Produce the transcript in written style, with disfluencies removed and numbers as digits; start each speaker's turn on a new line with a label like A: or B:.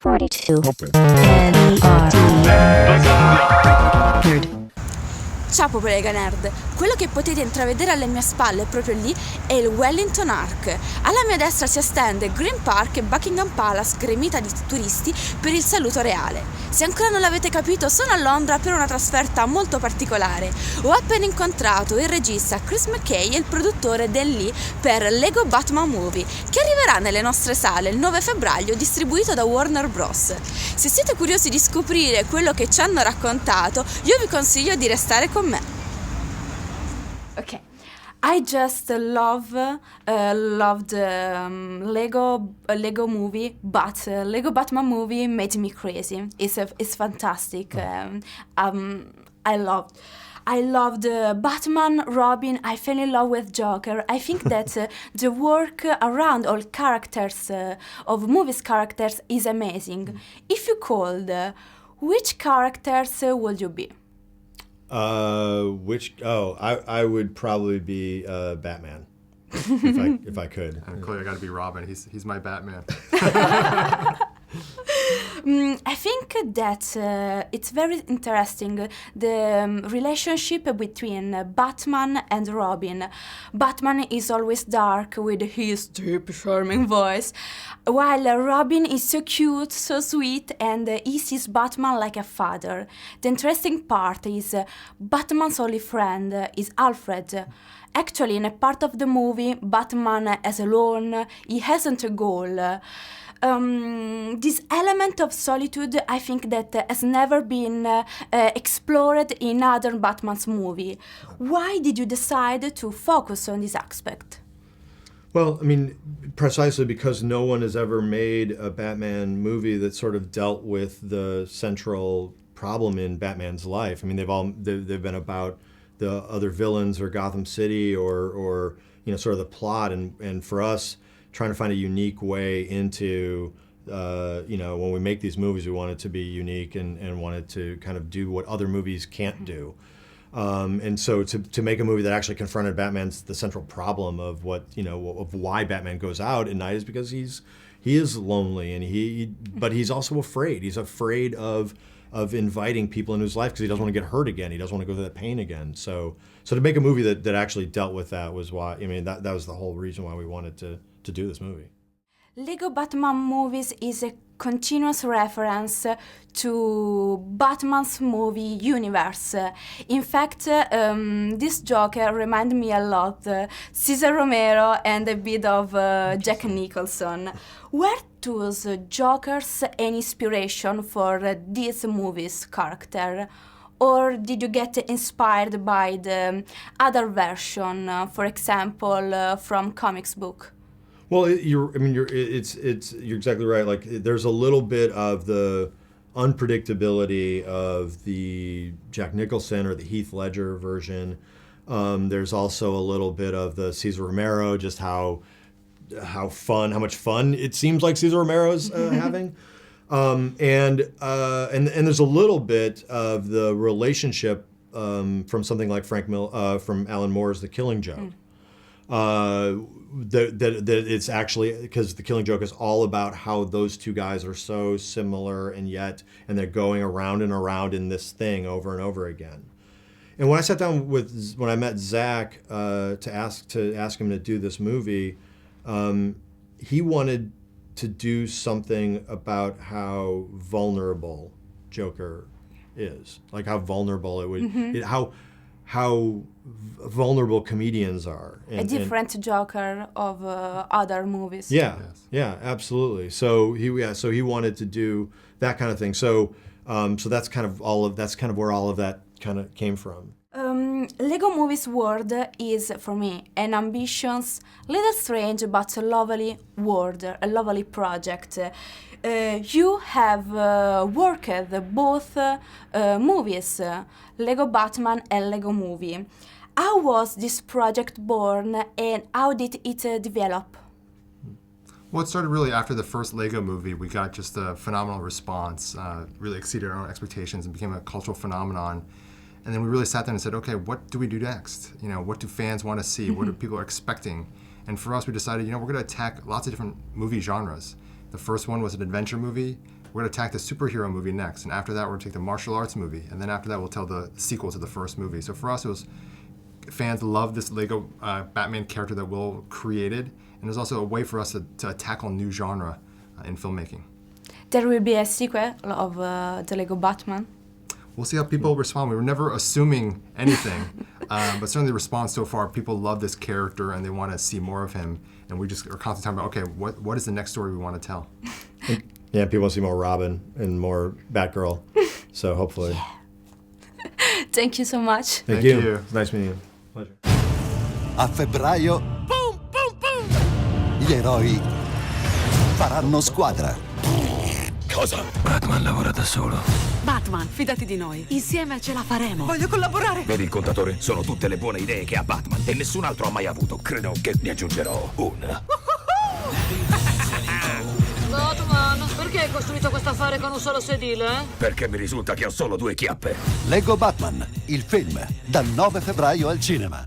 A: 42.
B: Ciao popolo Lega Nerd, quello che potete intravedere alle mie spalle proprio lì è il Wellington Arc. Alla mia destra si estende Green Park e Buckingham Palace gremita di turisti per il saluto reale. Se ancora non l'avete capito, sono a Londra per una trasferta molto particolare. Ho appena incontrato il regista Chris McKay e il produttore Dan Lin per Lego Batman Movie, che arriverà nelle nostre sale il 9 febbraio distribuito da Warner Bros. Se siete curiosi di scoprire quello che ci hanno raccontato, io vi consiglio di restare con me. Ok, I just loved Lego movie, but Lego Batman movie made me crazy. It's fantastic. I loved Batman, Robin. I fell in love with Joker. I think that the work around all characters of movies characters is amazing. If you could, which characters would you be?
C: I would probably be Batman if I could.
D: Clearly, I got to be Robin. He's my Batman.
B: I think that it's very interesting, the relationship between Batman and Robin. Batman is always dark with his deep, charming voice, while Robin is so cute, so sweet, and he sees Batman like a father. The interesting part is Batman's only friend is Alfred. Actually, in a part of the movie, Batman is alone, he hasn't a goal. This element of solitude, I think that has never been explored in other Batman's movie. Why did you decide to focus on this aspect?
C: Well, I mean, precisely because no one has ever made a Batman movie that sort of dealt with the central problem in Batman's life. I mean, they've been about the other villains or Gotham City or sort of the plot, and for us, trying to find a unique way into, when we make these movies, we want it to be unique and want it to kind of do what other movies can't do. And so to make a movie that actually confronted the central problem of of why Batman goes out at night is because he is lonely but he's also afraid. He's afraid of inviting people into his life because he doesn't want to get hurt again. He doesn't want to go through that pain again. So to make a movie that actually dealt with that was why, that was the whole reason why we wanted to do this movie.
B: Lego Batman movies is a continuous reference to Batman's movie universe. In fact, this Joker reminded me a lot Cesar Romero and a bit of Jack Nicholson. Where does Joker's an inspiration for this movie's character? Or did you get inspired by the other version, for example, from comics book?
C: Well, you're exactly right. Like, there's a little bit of the unpredictability of the Jack Nicholson or the Heath Ledger version. There's also a little bit of the Cesar Romero, just how much fun it seems like Cesar Romero's having. And there's a little bit of the relationship from something like from Alan Moore's The Killing Joke. That it's actually because The Killing Joke is all about how those two guys are so similar and they're going around and around in this thing over and over again. And when I sat down when I met Zach to ask him to do this movie, he wanted to do something about how vulnerable Joker is, like how vulnerable it would, how vulnerable comedians are.
B: A different Joker of other movies.
C: Yeah, yeah, absolutely. So he wanted to do that kind of thing. So that's kind of where all of that kind of came from.
B: Lego Movies World is, for me, an ambitious, little strange but a lovely world, a lovely project. You have worked both movies, Lego Batman and Lego Movie. How was this project born and how did it develop?
D: Well, it started really after the first Lego movie. We got just a phenomenal response, really exceeded our own expectations and became a cultural phenomenon. And then we really sat down and said, okay, what do we do next? What do fans want to see? What are people expecting? And for us, we decided, we're going to attack lots of different movie genres. The first one was an adventure movie. we're going to attack the superhero movie next, and after that we're going to take the martial arts movie, and then after that we'll tell the sequel to the first movie. So for us, it was fans love this Lego Batman character that Will created, and it was also a way for us to tackle new genre in filmmaking.
B: There will be a sequel of the Lego Batman.
D: We'll see how people respond. We were never assuming anything, but certainly the response so far, people love this character and they want to see more of him. And we just are constantly talking about, okay, what is the next story we want to tell?
C: Yeah, people want to see more Robin and more Batgirl. So hopefully.
B: Thank you so much.
C: Thank you. It's nice meeting you. Pleasure.
A: A febbraio,
E: Boom, boom, boom!
A: gli eroi faranno squadra.
E: Cosa?
F: Batman lavora da solo.
G: Batman, fidati di noi. Insieme ce la faremo.
E: Voglio collaborare!
F: Vedi il contatore? Sono tutte le buone idee che ha Batman e nessun altro ha mai avuto. Credo che ne aggiungerò una.
G: Batman, perché hai costruito questo affare con un solo sedile?
F: Perché mi risulta che ho solo 2 chiappe.
A: Lego Batman, il film, dal 9 febbraio al cinema.